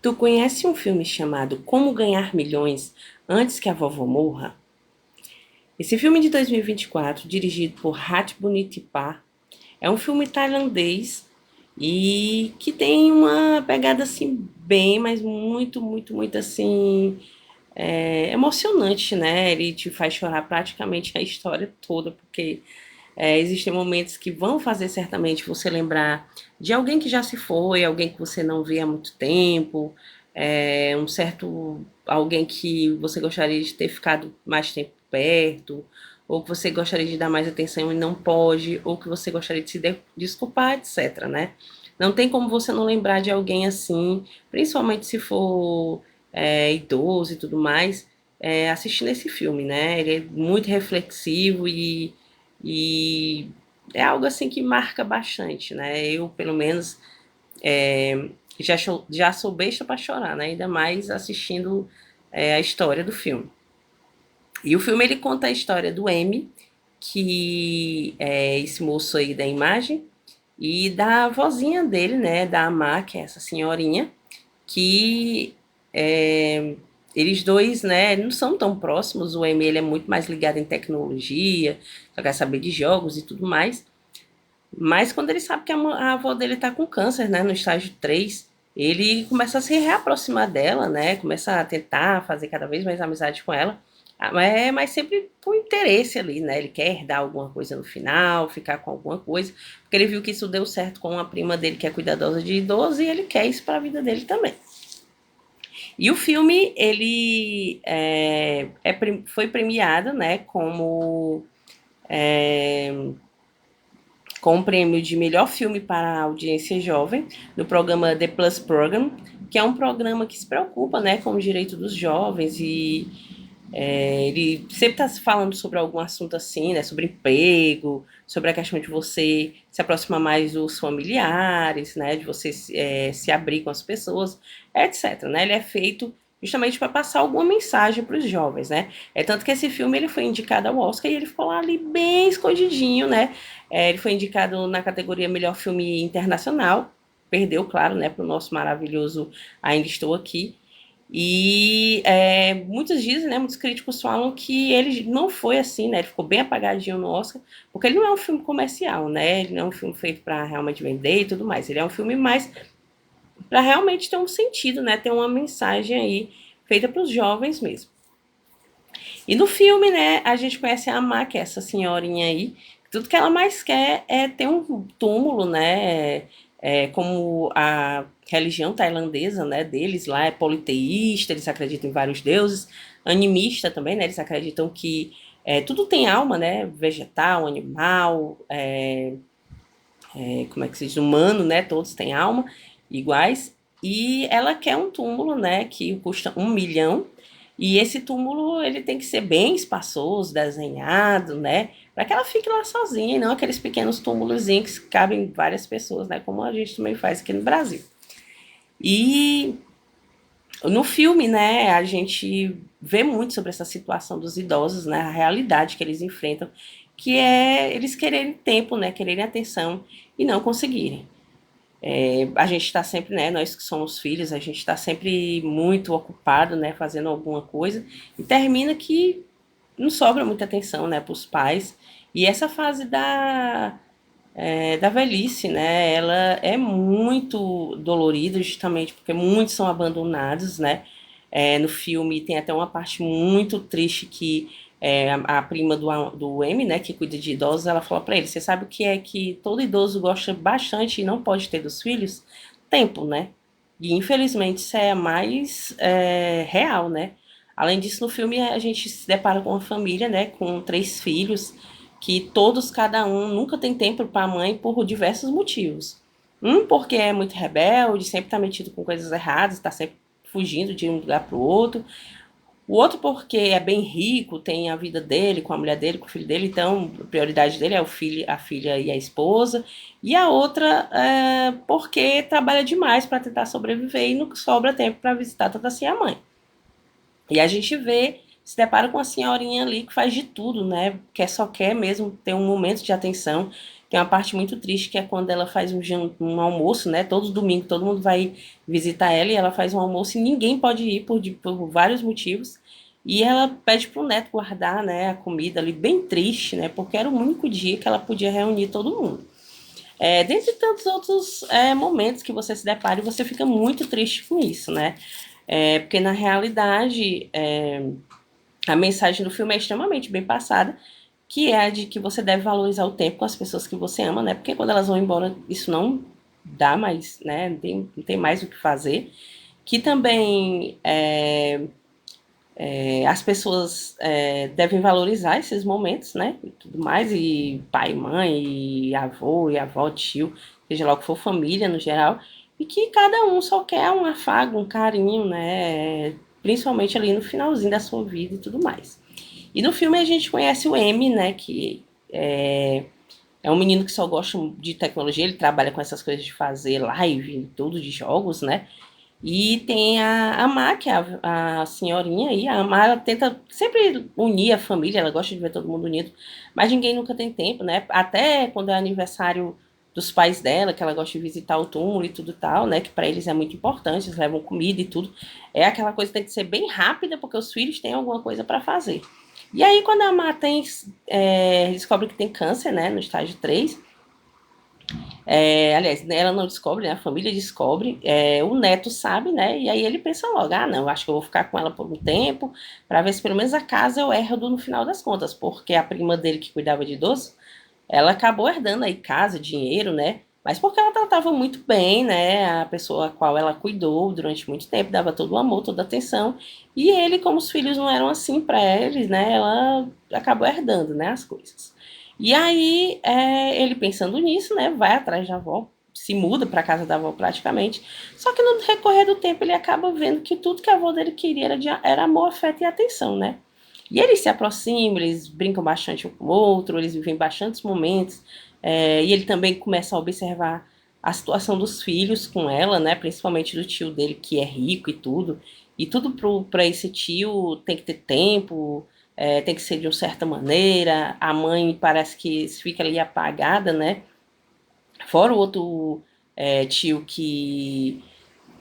Tu conhece um filme chamado Como Ganhar Milhões Antes que a Vovó Morra? Esse filme de 2024, dirigido por Ratbunitipar, é um filme tailandês e que tem uma pegada assim bem, mas muito assim emocionante, né? Ele te faz chorar praticamente a história toda, porque existem momentos que vão fazer certamente você lembrar de alguém que já se foi, alguém que você não vê há muito tempo, um certo alguém que você gostaria de ter ficado mais tempo perto, ou que você gostaria de dar mais atenção e não pode, ou que você gostaria de se desculpar, etc, né? Não tem como você não lembrar de alguém assim, principalmente se for idoso e tudo mais, assistindo esse filme, né? Ele é muito reflexivo e é algo assim que marca bastante, né? Eu, pelo menos, já sou besta para chorar, né? Ainda mais assistindo a história do filme. E o filme ele conta a história do M, que é esse moço aí da imagem, e da vozinha dele, né? Da Amá, que é essa senhorinha, que eles dois, né, não são tão próximos. O M ele é muito mais ligado em tecnologia, só quer saber de jogos e tudo mais. Mas quando ele sabe que a avó dele tá com câncer, né, no estágio 3, ele começa a se reaproximar dela, né, começa a tentar fazer cada vez mais amizade com ela, mas sempre com interesse ali, né, ele quer herdar alguma coisa no final, ficar com alguma coisa, porque ele viu que isso deu certo com a prima dele, que é cuidadosa de idoso, e ele quer isso para a vida dele também. E o filme, ele foi premiado, né, com o prêmio de melhor filme para a audiência jovem, no programa The Plus Program, que é um programa que se preocupa, né, com o direito dos jovens e ele sempre está falando sobre algum assunto assim, né, sobre emprego, sobre a questão de você se aproximar mais dos familiares, né, de você se abrir com as pessoas, etc. Né? Ele é feito justamente para passar alguma mensagem para os jovens, né? É tanto que esse filme ele foi indicado ao Oscar e ele ficou lá ali bem escondidinho, né? Ele foi indicado na categoria melhor filme internacional, perdeu, claro, né, para o nosso maravilhoso Ainda Estou Aqui. E muitos dizem, né, muitos críticos falam que ele não foi assim, né, ele ficou bem apagadinho no Oscar, porque ele não é um filme comercial, né, ele não é um filme feito para realmente vender e tudo mais, ele é um filme mais para realmente ter um sentido, né, ter uma mensagem aí feita para os jovens mesmo. E no filme, né, a gente conhece a Má, que é essa senhorinha aí, tudo que ela mais quer é ter um túmulo, né, como a religião tailandesa, né, deles lá é politeísta, eles acreditam em vários deuses, animista também, né, eles acreditam que tudo tem alma, né, vegetal, animal, como é que se diz, humano, né, todos têm alma, iguais, e ela quer um túmulo, né, que custa 1 milhão, e esse túmulo ele tem que ser bem espaçoso, desenhado, né, para que ela fique lá sozinha, e não aqueles pequenos túmulozinhos que cabem várias pessoas, né, como a gente também faz aqui no Brasil. E no filme, né, a gente vê muito sobre essa situação dos idosos, né, a realidade que eles enfrentam, que é eles quererem tempo, né, quererem atenção e não conseguirem. A gente está sempre, né, nós que somos filhos, a gente está sempre muito ocupado, né, fazendo alguma coisa, e termina que não sobra muita atenção, né, para os pais. E essa fase da velhice, né, ela é muito dolorida, justamente porque muitos são abandonados, né. No filme tem até uma parte muito triste que a prima do M, né, que cuida de idosos, ela fala para ele: você sabe o que é que todo idoso gosta bastante e não pode ter dos filhos? Tempo, né? E infelizmente isso é mais real, né? Além disso, no filme a gente se depara com uma família, né, com 3 filhos, que todos, cada um, nunca tem tempo para a mãe por diversos motivos. Um porque é muito rebelde, sempre está metido com coisas erradas, está sempre fugindo de um lugar para o outro. O outro porque é bem rico, tem a vida dele, com a mulher dele, com o filho dele, então a prioridade dele é o filho, a filha e a esposa. E a outra é porque trabalha demais para tentar sobreviver e não sobra tempo para visitar tanto assim a mãe. E a gente vê, se depara com a senhorinha ali que faz de tudo, né? Que só quer mesmo ter um momento de atenção, tem uma parte muito triste que é quando ela faz um almoço, né? Todo domingo todo mundo vai visitar ela e ela faz um almoço e ninguém pode ir por vários motivos. E ela pede pro neto guardar, né, a comida ali, bem triste, né? Porque era o único dia que ela podia reunir todo mundo. Dentre tantos outros momentos que você se depara e você fica muito triste com isso, né? Porque na realidade a mensagem do filme é extremamente bem passada, que é a de que você deve valorizar o tempo com as pessoas que você ama, né? Porque quando elas vão embora, isso não dá mais, né? Não tem mais o que fazer. Que também as pessoas devem valorizar esses momentos, né? E tudo mais, e pai, mãe, e avô, e avó, tio, seja lá o que for, família no geral, e que cada um só quer um afago, um carinho, né? Principalmente ali no finalzinho da sua vida e tudo mais. E no filme a gente conhece o M, né? Que é um menino que só gosta de tecnologia, ele trabalha com essas coisas de fazer live, tudo de jogos, né? E tem a Má, que é a senhorinha aí. A Má, ela tenta sempre unir a família, ela gosta de ver todo mundo unido, mas ninguém nunca tem tempo, né? Até quando é aniversário dos pais dela, que ela gosta de visitar o túmulo e tudo tal, né? Que para eles é muito importante, eles levam comida e tudo. É aquela coisa que tem que ser bem rápida, porque os filhos têm alguma coisa para fazer. E aí, quando a Má descobre que tem câncer, né? No estágio 3. Aliás, ela não descobre, né? A família descobre, o neto sabe, né? E aí ele pensa logo, ah, não, acho que eu vou ficar com ela por um tempo, para ver se pelo menos a casa eu herdo no final das contas, porque a prima dele que cuidava de idoso, ela acabou herdando aí casa, dinheiro, né? Mas porque ela tratava muito bem, né? A pessoa a qual ela cuidou durante muito tempo, dava todo o amor, toda a atenção. E ele, como os filhos não eram assim para eles, né? Ela acabou herdando, né? As coisas. E aí, ele pensando nisso, né? Vai atrás da avó, se muda para casa da avó praticamente. Só que no recorrer do tempo ele acaba vendo que tudo que a avó dele queria era amor, afeto e atenção, né? E eles se aproximam, eles brincam bastante um com o outro, eles vivem bastantes momentos. E ele também começa a observar a situação dos filhos com ela, né? Principalmente do tio dele, que é rico e tudo. E tudo para esse tio tem que ter tempo, tem que ser de uma certa maneira. A mãe parece que fica ali apagada, né? Fora o outro tio que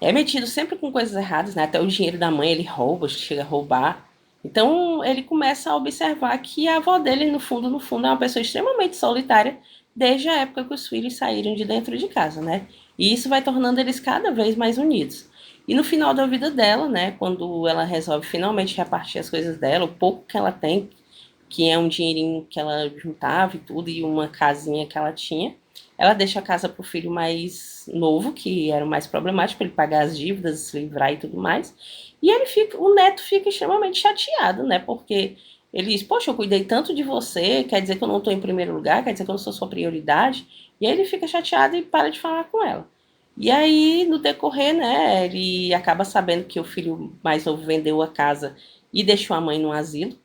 é metido sempre com coisas erradas, né? Até o dinheiro da mãe ele rouba, chega a roubar. Então ele começa a observar que a avó dele, no fundo, é uma pessoa extremamente solitária desde a época que os filhos saíram de dentro de casa, né? E isso vai tornando eles cada vez mais unidos. E no final da vida dela, né, quando ela resolve finalmente repartir as coisas dela, o pouco que ela tem, que é um dinheirinho que ela juntava e tudo, e uma casinha que ela tinha, ela deixa a casa pro filho mais novo, que era o mais problemático, para ele pagar as dívidas, se livrar e tudo mais. E o neto fica extremamente chateado, né? Porque ele diz, poxa, eu cuidei tanto de você, quer dizer que eu não estou em primeiro lugar, quer dizer que eu não sou sua prioridade. E aí ele fica chateado e para de falar com ela. E aí, no decorrer, né, ele acaba sabendo que o filho mais novo vendeu a casa e deixou a mãe no asilo.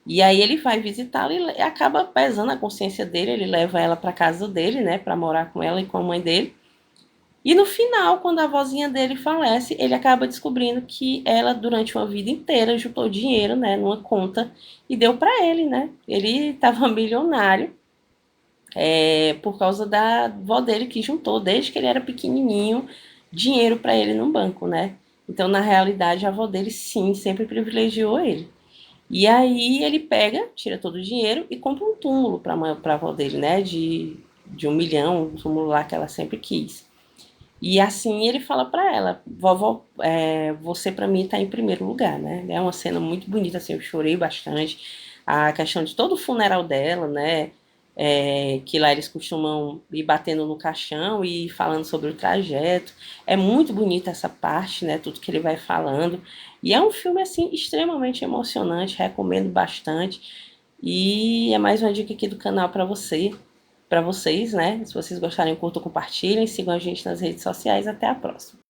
E aí ele vai visitá-la e acaba pesando a consciência dele, ele leva ela para casa dele, né, para morar com ela e com a mãe dele. E no final, quando a vozinha dele falece, ele acaba descobrindo que ela, durante uma vida inteira, juntou dinheiro, né, numa conta e deu para ele, né? Ele estava milionário por causa da avó dele que juntou, desde que ele era pequenininho, dinheiro para ele no banco, né? Então, na realidade, a avó dele, sim, sempre privilegiou ele. E aí ele pega, tira todo o dinheiro e compra um túmulo para a avó dele, né? De 1 milhão, um túmulo lá que ela sempre quis. E assim ele fala para ela, vovó, você para mim tá em primeiro lugar, né? É uma cena muito bonita, assim, eu chorei bastante. A questão de todo o funeral dela, né? Que lá eles costumam ir batendo no caixão e falando sobre o trajeto. É muito bonita essa parte, né? Tudo que ele vai falando. E é um filme, assim, extremamente emocionante, recomendo bastante. E é mais uma dica aqui do canal para vocês, né? Se vocês gostarem, curtam, compartilhem, sigam a gente nas redes sociais. Até a próxima.